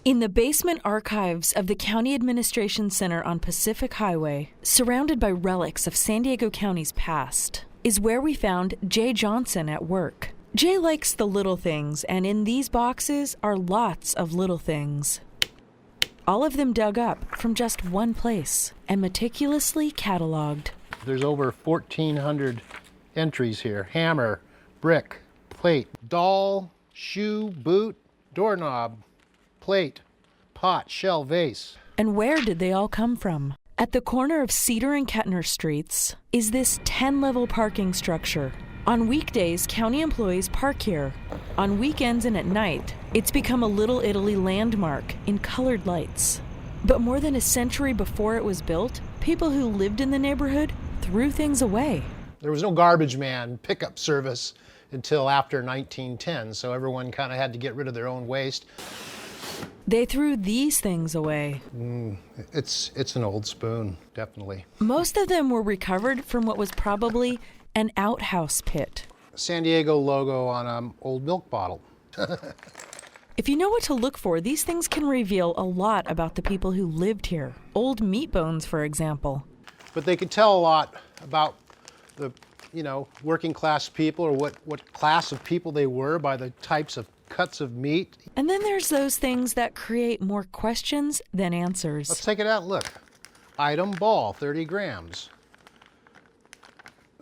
In the basement archives of the County Administration Center on Pacific Highway, surrounded by relics of San Diego County's past, is where we found Jay Johnson at work. Jay likes the little things, and in these boxes are lots of little things. All of them dug up from just one place and meticulously cataloged. There's over 1,400 entries here. Hammer, brick, plate, doll, shoe, boot, doorknob, plate, pot, shell, vase. And where did they all come from? At the corner of Cedar and Kettner Streets is this 10-level parking structure. On weekdays, county employees park here. On weekends and at night, it's become a Little Italy landmark in colored lights. But more than a century before it was built, people who lived in the neighborhood threw things away. There was no garbage man pickup service until after 1910, so everyone kind of had to get rid of their own waste. They threw these things away. It's an old spoon, definitely. Most of them were recovered from what was probably an outhouse pit. San Diego logo on an old milk bottle. If you know what to look for, these things can reveal a lot about the people who lived here. Old meat bones, for example. But they could tell a lot about the, working class people, or what class of people they were by the types of cuts of meat. And then there's those things that create more questions than answers. Let's take it out and look. Item ball, 30 grams.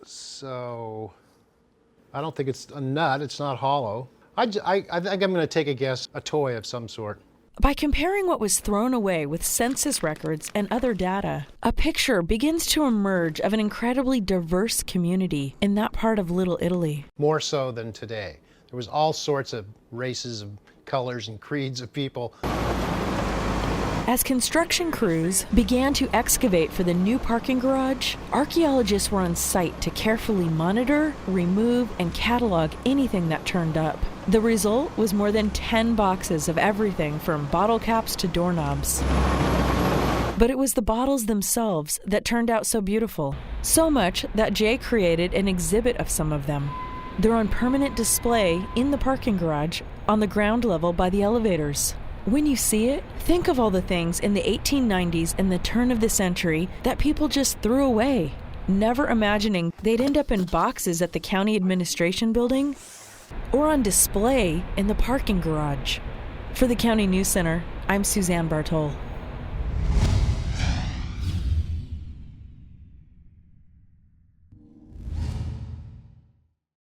So, I don't think it's a nut, it's not hollow. I think I'm going to take a guess, a toy of some sort. By comparing what was thrown away with census records and other data, a picture begins to emerge of an incredibly diverse community in that part of Little Italy. More so than today. There was all sorts of races and colors and creeds of people. As construction crews began to excavate for the new parking garage, archaeologists were on site to carefully monitor, remove, and catalog anything that turned up. The result was more than 10 boxes of everything from bottle caps to doorknobs. But it was the bottles themselves that turned out so beautiful. So much that Jay created an exhibit of some of them. They're on permanent display in the parking garage on the ground level by the elevators. When you see it, think of all the things in the 1890s and the turn of the century that people just threw away, never imagining they'd end up in boxes at the county administration building or on display in the parking garage. For the County News Center, I'm Suzanne Bartol.